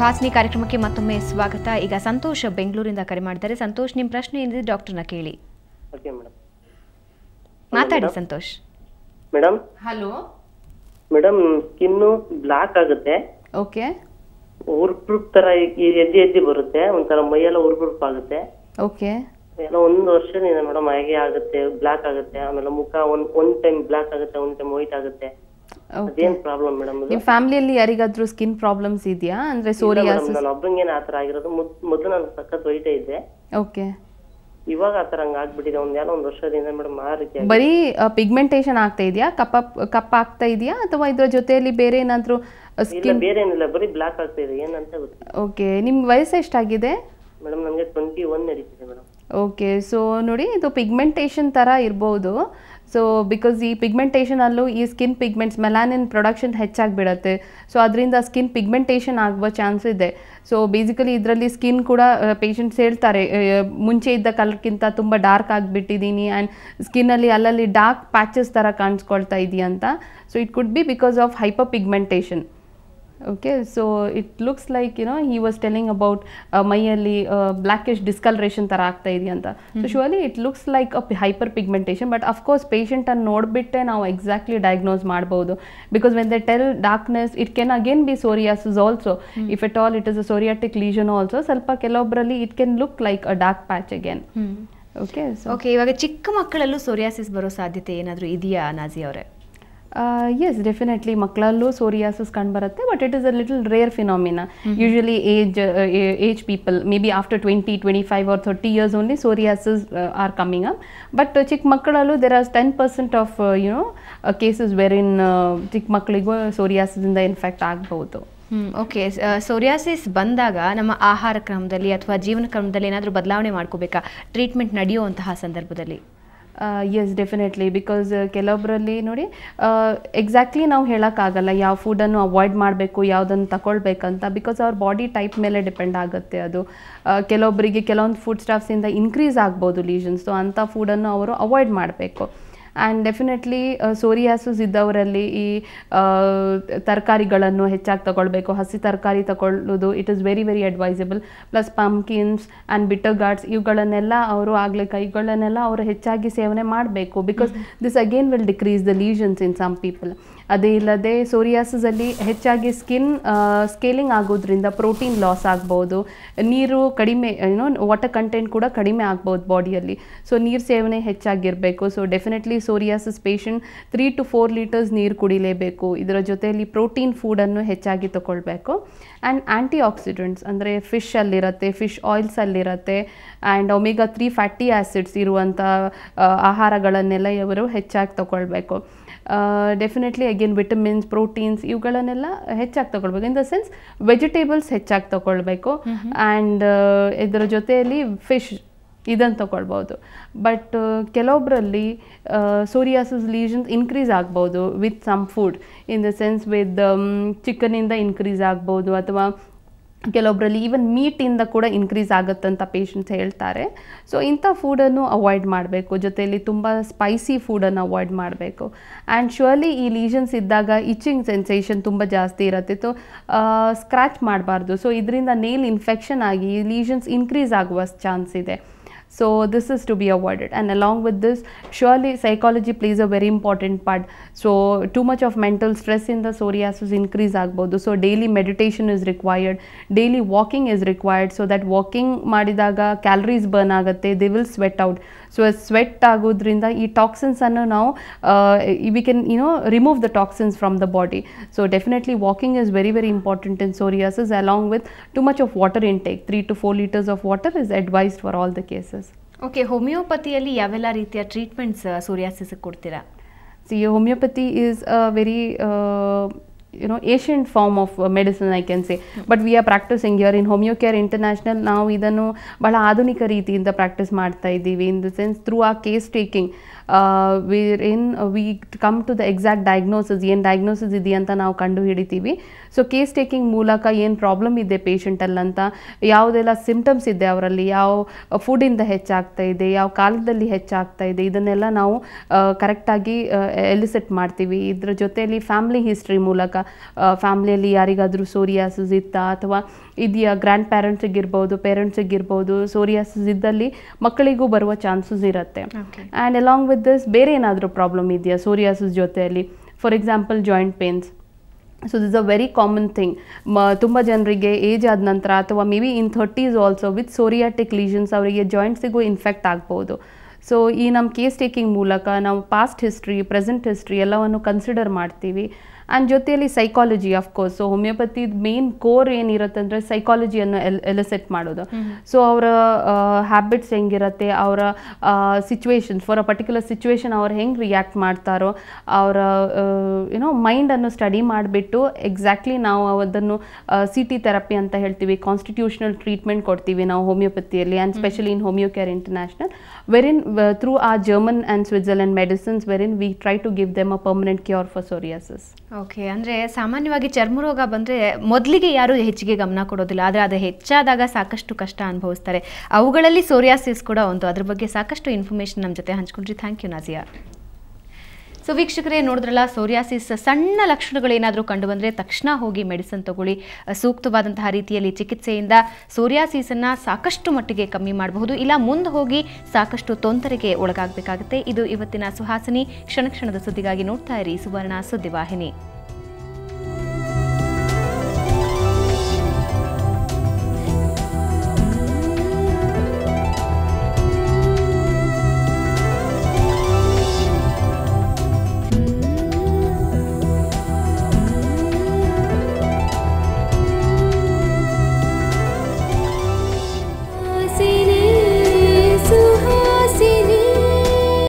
ಸುಹಾಸಿನಿ ಕಾರ್ಯಕ್ರಮಕ್ಕೆ ಮತ್ತೊಮ್ಮೆ ಸ್ವಾಗತ. ಈಗ ಸಂತೋಷ್ ಬೆಂಗಳೂರಿಂದ ಕರೆ ಮಾಡಿದ್ದಾರೆ. ಸಂತೋಷ್, ನಿಮ್ಮ ಪ್ರಶ್ನೆ ಏನಿದೆ ಡಾಕ್ಟರ್ನ ಕೇಳಿ. Okay madam. ಮಾತಾಡಿ Santhosh. Madam hello madam, skin black ಆಗುತ್ತೆ. ಓಕೆ ಉರುಪುರುಪ್ ತರ ಎದ್ದಿ ಬರುತ್ತೆ, ಒಂಥರ ಮೈಯೆಲ್ಲ ಉರುಪುರುಪ್ ಆಗುತ್ತೆ. ಓಕೆ ಎಲ್ಲ 1 ವರ್ಷದಿಂದ ಮೇಡಮ್ ಹಾಗೆ ಆಗುತ್ತೆ, ಬ್ಲಾಕ್ ಆಗುತ್ತೆ. ಆಮೇಲೆ ಮುಖ ಒಂದ್ ಟೈಮ್ ಬ್ಲಾಕ್ ಆಗುತ್ತೆ, ಒಂದ್ ಟೈಮ್ ವೈಟ್ ಆಗುತ್ತೆ. ಅದೇನ್ ಪ್ರಾಬ್ಲಮ್ ಮೇಡಮ್? ನಿಮ್ಮ ಫ್ಯಾಮಿಲಿಯಲ್ಲಿ ಯಾರಿಗಾದ್ರೂ ಸ್ಕಿನ್ ಪ್ರಾಬ್ಲಮ್ಸ್ ಇದೆಯಾ? ಅಂದ್ರೆ ಸೋರಿಯಾಸಿಸ್? ನಾನು ಒಬ್ಬಂಗೇನೆ ಆತರ ಆಗಿರೋದು. ಮೊದಲು ನಾನು ಸಖತ್ ವೈಟ್ ಇದ್ದೆ. ಓಕೆ, ಇವಾಗ ಆತರ ಹಂಗ ಆಗ್ಬಿಟ್ಟಿದೆ. ಒಂದ್ ವರ್ಷದಿಂದ ಮೇಡಮ್ ಆ ರೀತಿ. ಬರೀ ಪಿಗ್ಮೆಂಟೇಶನ್ ಆಗ್ತಾ ಇದೆಯಾ? ಕಪ್ಪ ಆಗ್ತಾ ಇದೆಯಾ ಅಥವಾ ಇದ್ರ ಜೊತೆಯಲ್ಲಿ ಬೇರೆ ಏನಾದ್ರೂ ಸ್ಕಿನ್? ಬೇರೆ ಏನಿಲ್ಲ, ಬರೀ ಬ್ಲಾಕ್ ಆಗ್ತಾ ಇದೆ. ಏನಂತ ಗೊತ್ತಿಲ್ಲ. ಓಕೆ, ನಿಮ್ ವಯಸ್ಸು ಎಷ್ಟಾಗಿದೆ? ಮೇಡಮ್ ನಮಗೆ 21 ನಡೀತಿದೆ ಮೇಡಮ್. ಓಕೆ, ಸೊ ನೋಡಿ, ಇದು ಪಿಗ್ಮೆಂಟೇಷನ್ ಥರ ಇರ್ಬೋದು. ಸೊ ಬಿಕಾಸ್ ಈ ಪಿಗ್ಮೆಂಟೇಷನಲ್ಲೂ ಈ ಸ್ಕಿನ್ ಪಿಗ್ಮೆಂಟ್ಸ್ ಮೆಲಾನಿನ್ ಪ್ರೊಡಕ್ಷನ್ ಹೆಚ್ಚಾಗಿಬಿಡುತ್ತೆ. ಸೊ ಅದರಿಂದ ಸ್ಕಿನ್ ಪಿಗ್ಮೆಂಟೇಷನ್ ಆಗುವ ಚಾನ್ಸ್ ಇದೆ. ಸೊ ಬೇಸಿಕಲಿ ಇದರಲ್ಲಿ ಸ್ಕಿನ್ ಕೂಡ ಪೇಷಂಟ್ಸ್ ಹೇಳ್ತಾರೆ, ಮುಂಚೆ ಇದ್ದ ಕಲರ್ಗಿಂತ ತುಂಬ ಡಾರ್ಕ್ ಆಗಿಬಿಟ್ಟಿದ್ದೀನಿ ಆ್ಯಂಡ್ ಸ್ಕಿನ್ನಲ್ಲಿ ಅಲ್ಲಲ್ಲಿ ಡಾರ್ಕ್ ಪ್ಯಾಚಸ್ ಥರ ಕಾಣಿಸ್ಕೊಳ್ತಾ ಇದೆಯಂತ. So it could be because of hyperpigmentation. Okay, so it looks like, you know, he was telling about ಮೈಯಲ್ಲಿ blackish discoloration ಥರ ಆಗ್ತಾ ಇದೆಯಂತ. So surely it looks like a hyperpigmentation. But of course ಪೇಷಂಟನ್ನು ನೋಡಿಬಿಟ್ಟೆ ನಾವು exactly diagnose ಮಾಡ್ಬೋದು. Because when they tell darkness, it can again be psoriasis also. If at all it is a psoriatic lesion also. ಸ್ವಲ್ಪ ಕೆಲವೊಬ್ಬರಲ್ಲಿ it can look like a dark patch again. Okay, ಇವಾಗ ಚಿಕ್ಕ ಮಕ್ಕಳಲ್ಲೂ psoriasis ಬರೋ ಸಾಧ್ಯತೆ ಏನಾದರೂ ಇದೆಯಾ ನಾಜಿ ಅವರೇ? ಎಸ್, ಡೆಫಿನೆಟ್ಲಿ ಮಕ್ಕಳಲ್ಲೂ ಸೋರಿಯಾಸಿಸ್ ಕಂಡುಬರುತ್ತೆ. But it is a little rare phenomena. Usually age people maybe after 20, 25 or 30 years only psoriasis are coming up. But ಚಿಕ್ಕ ಮಕ್ಕಳಲ್ಲೂ there are 10% of cases where in ಚಿಕ್ಕ ಮಕ್ಕಳಿಗೂ ಸೋರಿಯಾಸಿಸಿಂದ ಇನ್ಫೆಕ್ಟ್ ಆಗ್ಬೋದು. Okay, psoriasis ಬಂದಾಗ ನಮ್ಮ ಆಹಾರ ಕ್ರಮದಲ್ಲಿ ಅಥವಾ ಜೀವನ ಕ್ರಮದಲ್ಲಿ ಏನಾದರೂ ಬದಲಾವಣೆ ಮಾಡ್ಕೋಬೇಕಾ ಟ್ರೀಟ್ಮೆಂಟ್ ನಡೆಯುವಂತಹ ಸಂದರ್ಭದಲ್ಲಿ? S, definitely. ಬಿಕಾಸ್ ಕೆಲವೊಬ್ಬರಲ್ಲಿ ನೋಡಿ, ಎಕ್ಸಾಕ್ಟ್ಲಿ ನಾವು ಹೇಳೋಕ್ಕಾಗಲ್ಲ ಯಾವ ಫುಡನ್ನು ಅವಾಯ್ಡ್ ಮಾಡಬೇಕು, ಯಾವುದನ್ನು ತಗೊಳ್ಬೇಕಂತ. ಬಿಕಾಸ್ ಅವ್ರ ಬಾಡಿ ಟೈಪ್ ಮೇಲೆ ಡಿಪೆಂಡ್ ಆಗುತ್ತೆ ಅದು. ಕೆಲವೊಬ್ಬರಿಗೆ ಕೆಲವೊಂದು ಫುಡ್ ಸ್ಟಾಫ್ಸಿಂದ ಇನ್ಕ್ರೀಸ್ ಆಗ್ಬೋದು ಲೀಷನ್ಸ್. ಸೊ ಅಂಥ ಫುಡನ್ನು ಅವರು ಅವಾಯ್ಡ್ ಮಾಡಬೇಕು. ಆ್ಯಂಡ್ ಡೆಫಿನೆಟ್ಲಿ ಸೋರಿಯಾಸಿಸ್ ಇದ್ದವರಲ್ಲಿ ಈ ತರಕಾರಿಗಳನ್ನು ಹೆಚ್ಚಾಗಿ ತಗೊಳ್ಬೇಕು. ಹಸಿ ತರಕಾರಿ ತಗೊಳ್ಳೋದು it is very very advisable. Plus pumpkins and bitter gourds ಇವುಗಳನ್ನೆಲ್ಲ ಅವರು ಹೆಚ್ಚಾಗಿ ಸೇವನೆ ಮಾಡಬೇಕು. Because this again will decrease the lesions in some people. ಅದೇ ಇಲ್ಲದೆ ಸೋರಿಯಾಸಿಸಲ್ಲಿ ಹೆಚ್ಚಾಗಿ ಸ್ಕಿನ್ ಸ್ಕೇಲಿಂಗ್ ಆಗೋದ್ರಿಂದ ಪ್ರೋಟೀನ್ ಲಾಸ್ ಆಗ್ಬೋದು. ನೀರು ಕಡಿಮೆ, ವಾಟರ್ ಕಂಟೆಂಟ್ ಕೂಡ ಕಡಿಮೆ ಆಗ್ಬೋದು ಬಾಡಿಯಲ್ಲಿ. ಸೊ ನೀರು ಸೇವನೆ ಹೆಚ್ಚಾಗಿರಬೇಕು. So definitely psoriasis patient 3 to 4 liters ನೀರು ಕುಡಿಲೇಬೇಕು. ಇದರ ಜೊತೆಯಲ್ಲಿ ಪ್ರೋಟೀನ್ ಫುಡನ್ನು ಹೆಚ್ಚಾಗಿ ತಗೊಳ್ಬೇಕು. ಆ್ಯಂಡ್ ಆ್ಯಂಟಿ ಆಕ್ಸಿಡೆಂಟ್ಸ್ ಅಂದರೆ ಫಿಶಲ್ಲಿರುತ್ತೆ, ಫಿಶ್ ಆಯಿಲ್ಸಲ್ಲಿರುತ್ತೆ, ಆ್ಯಂಡ್ ಒಮೆಗಾ 3 ಫ್ಯಾಟಿ ಆ್ಯಸಿಡ್ಸ್ ಇರುವಂಥ ಆಹಾರಗಳನ್ನೆಲ್ಲ ಇವರು ಹೆಚ್ಚಾಗಿ ತಗೊಳ್ಬೇಕು. ಡೆಫಿನೆಟ್ಲಿ ಅಗೇನ್ ವಿಟಮಿನ್ಸ್, ಪ್ರೋಟೀನ್ಸ್ ಇವುಗಳನ್ನೆಲ್ಲ ಹೆಚ್ಚಾಗಿ ತಗೊಳ್ಬೇಕು. ಇನ್ ದ ಸೆನ್ಸ್ ವೆಜಿಟೇಬಲ್ಸ್ ಹೆಚ್ಚಾಗಿ ತಗೊಳ್ಬೇಕು. ಆ್ಯಂಡ್ ಇದರ ಜೊತೆಯಲ್ಲಿ ಫಿಶ್ ಇದನ್ನು ತಗೊಳ್ಬೋದು. ಬಟ್ ಕೆಲವೊಬ್ಬರಲ್ಲಿ ಸೋರಿಯಾಸಿಸ್ ಲೀಷನ್ಸ್ ಇನ್ಕ್ರೀಸ್ ಆಗ್ಬೋದು with some food. In the sense with ಚಿಕನಿಂದ ಇನ್ಕ್ರೀಸ್ ಆಗ್ಬೋದು, ಅಥವಾ ಕೆಲವೊಬ್ಬರಲ್ಲಿ ಈವನ್ ಮೀಟಿಂದ ಕೂಡ ಇನ್ಕ್ರೀಸ್ ಆಗುತ್ತಂತ ಪೇಷಂಟ್ಸ್ ಹೇಳ್ತಾರೆ. ಸೊ ಇಂಥ ಫುಡನ್ನು ಅವಾಯ್ಡ್ ಮಾಡಬೇಕು. ಜೊತೆಯಲ್ಲಿ ತುಂಬ ಸ್ಪೈಸಿ ಫುಡನ್ನು ಅವಾಯ್ಡ್ ಮಾಡಬೇಕು. ಆ್ಯಂಡ್ ಶ್ಯೂರ್ಲಿ ಈ ಲೀಷನ್ಸ್ ಇದ್ದಾಗ ಇಚಿಂಗ್ ಸೆನ್ಸೇಷನ್ ತುಂಬ ಜಾಸ್ತಿ ಇರುತ್ತೆ. ಸೊ ಸ್ಕ್ರ್ಯಾಚ್ ಮಾಡಬಾರ್ದು. ಸೊ ಇದರಿಂದ ನೇಲ್ ಇನ್ಫೆಕ್ಷನ್ ಆಗಿ ಈ ಲೀಷನ್ಸ್ ಇನ್ಕ್ರೀಸ್ ಆಗುವ ಚಾನ್ಸ್ ಇದೆ. So this is to be avoided. And along with this, surely psychology plays a very important part. So too much of mental stress in the psoriasis increase agbodu. So daily meditation is required, daily walking is required, so that walking ಮಾಡಿದಾಗ calories burn ಆಗುತ್ತೆ, they will sweat out. So sweat ಆಗೋದ್ರಿಂದ ಈ toxins ಅನ್ನು ನಾವು we can remove the toxins from the body. So definitely walking is very very important in psoriasis, along with too much of water intake. 3 to 4 liters of water is advised for all the cases. Okay, ಹೋಮಿಯೋಪತಿಯಲ್ಲಿ ಯಾವೆಲ್ಲ ರೀತಿಯ treatments psoriasis ಕೊಡ್ತೀರಾ? See, homeopathy is a very ancient form of medicine, I can say. But we are practicing here in Homeocare International. ನಾವು ಇದನ್ನು ಬಹಳ ಆಧುನಿಕ ರೀತಿಯಿಂದ practice ಮಾಡ್ತಾ ಇದ್ದೀವಿ. ಇನ್ ದ ಸೆನ್ಸ್ ಥ್ರೂ ಆ case taking we come to the exact diagnosis, ಏನು diagnosis ಇದೆಯಂತ ನಾವು ಕಂಡು ಹಿಡಿತೀವಿ. ಸೊ ಕೇಸ್ ಟೇಕಿಂಗ್ ಮೂಲಕ ಏನು ಪ್ರಾಬ್ಲಮ್ ಇದೆ ಪೇಷಂಟಲ್ಲಂತ, ಯಾವುದೆಲ್ಲ ಸಿಂಪ್ಟಮ್ಸ್ ಇದೆ ಅವರಲ್ಲಿ, ಯಾವ ಫುಡ್ಡಿಂದ ಹೆಚ್ಚಾಗ್ತಾ ಇದೆ, ಯಾವ ಕಾಲದಲ್ಲಿ ಹೆಚ್ಚಾಗ್ತಾ ಇದೆ, ಇದನ್ನೆಲ್ಲ ನಾವು ಕರೆಕ್ಟಾಗಿ ಎಲಿಸಿಟ್ ಮಾಡ್ತೀವಿ. ಇದ್ರ ಜೊತೆಯಲ್ಲಿ ಫ್ಯಾಮಿಲಿ ಹಿಸ್ಟ್ರಿ ಮೂಲಕ ಫ್ಯಾಮ್ಲಿಯಲ್ಲಿ ಯಾರಿಗಾದರೂ ಸೋರಿಯಾಸಿಸ್ ಇತ್ತಾ ಅಥವಾ ಇದೆಯಾ, ಗ್ರ್ಯಾಂಡ್ ಪ್ಯಾರೆಂಟ್ಸಿಗಿರ್ಬೋದು, ಪೇರೆಂಟ್ಸಿಗಿರ್ಬೋದು, ಸೋರಿಯಾಸಿಸ್ ಇದ್ದಲ್ಲಿ ಮಕ್ಕಳಿಗೂ ಬರುವ ಚಾನ್ಸಸ್ ಇರುತ್ತೆ. ಆ್ಯಂಡ್ ಅಲಾಂಗ್ ವಿತ್ ದಿಸ್ ಬೇರೆ ಏನಾದರೂ ಪ್ರಾಬ್ಲಮ್ ಇದೆಯಾ ಸೋರಿಯಾಸಿಸ್ ಜೊತೆಯಲ್ಲಿ, for example joint pains. So this a very common thing. ತುಂಬ ಜನರಿಗೆ ಏಜ್ ಆದ ನಂತರ ಅಥವಾ maybe in 30s also with psoriatic lesions ಅವರಿಗೆ ಜಾಯಿಂಟ್ಸಿಗೂ ಇನ್ಫೆಕ್ಟ್ ಆಗ್ಬೋದು. ಸೊ ಈ ನಮ್ಮ ಕೇಸ್ ಟೇಕಿಂಗ್ ಮೂಲಕ ನಾವು ಪಾಸ್ಟ್ ಹಿಸ್ಟ್ರಿ, ಪ್ರೆಸೆಂಟ್ ಹಿಸ್ಟ್ರಿ ಎಲ್ಲವನ್ನು ಕನ್ಸಿಡರ್ ಮಾಡ್ತೀವಿ. ಆ್ಯಂಡ್ ಜೊತೆಯಲ್ಲಿ psychology of course. So homeopathy main core ಏನಿರುತ್ತೆ ಅಂದರೆ ಸೈಕಾಲಜಿಯನ್ನು ಎಲಿಸೆಟ್ ಮಾಡೋದು. ಸೊ ಅವರ ಹ್ಯಾಬಿಟ್ಸ್ ಹೆಂಗಿರುತ್ತೆ, ಅವರ situations, for a particular situation ಅವ್ರು ಹೆಂಗೆ ರಿಯಾಕ್ಟ್ ಮಾಡ್ತಾರೋ, ಅವರ ಮೈಂಡನ್ನು ಸ್ಟಡಿ ಮಾಡಿಬಿಟ್ಟು ಎಕ್ಸಾಕ್ಟ್ಲಿ ನಾವು ಅದನ್ನು CT ಥೆರಪಿ ಅಂತ ಹೇಳ್ತೀವಿ, ಕಾನ್ಸ್ಟಿಟ್ಯೂಷನಲ್ ಟ್ರೀಟ್ಮೆಂಟ್ ಕೊಡ್ತೀವಿ ನಾವು ಹೋಮಿಯೋಪತಿಯಲ್ಲಿ, and specially in Homeocare International, wherein through a German and Switzerland medicines wherein we try to give them a permanent cure for psoriasis. Okay, ಅಂದರೆ ಸಾಮಾನ್ಯವಾಗಿ ಚರ್ಮರೋಗ ಬಂದರೆ ಮೊದಲಿಗೆ ಯಾರೂ ಹೆಚ್ಚಿಗೆ ಗಮನ ಕೊಡೋದಿಲ್ಲ, ಆದರೆ ಅದು ಹೆಚ್ಚಾದಾಗ ಸಾಕಷ್ಟು ಕಷ್ಟ ಅನುಭವಿಸ್ತಾರೆ. ಅವುಗಳಲ್ಲಿ ಸೋರಿಯಾಸಿಸ್ ಕೂಡ ಒಂದು. ಅದ್ರ ಬಗ್ಗೆ ಸಾಕಷ್ಟು ಇನ್ಫಾರ್ಮೇಷನ್ ನಮ್ಮ ಜೊತೆ ಹಂಚ್ಕೊಂಡ್ರಿ. Thank you Nazia. ಸೊ ವೀಕ್ಷಕರೇ, ನೋಡಿದ್ರಲ್ಲ, ಸೋರಿಯಾಸಿಸ್ ಸಣ್ಣ ಲಕ್ಷಣಗಳೇನಾದರೂ ಕಂಡು ಬಂದರೆ ತಕ್ಷಣ ಹೋಗಿ ಮೆಡಿಸಿನ್ ತಗೊಳ್ಳಿ. ಸೂಕ್ತವಾದಂತಹ ರೀತಿಯಲ್ಲಿ ಚಿಕಿತ್ಸೆಯಿಂದ ಸೋರಿಯಾಸಿಸನ್ನು ಸಾಕಷ್ಟು ಮಟ್ಟಿಗೆ ಕಮ್ಮಿ ಮಾಡಬಹುದು, ಇಲ್ಲ ಮುಂದೆ ಹೋಗಿ ಸಾಕಷ್ಟು ತೊಂದರೆಗೆ ಒಳಗಾಗಬೇಕಾಗುತ್ತೆ. ಇದು ಇವತ್ತಿನ ಸುಹಾಸಿನಿ. ಕ್ಷಣ ಕ್ಷಣದ ಸುದ್ದಿಗಾಗಿ ನೋಡ್ತಾ ಇರಿ ಸುವರ್ಣ ಸುದ್ದಿವಾಹಿನಿ.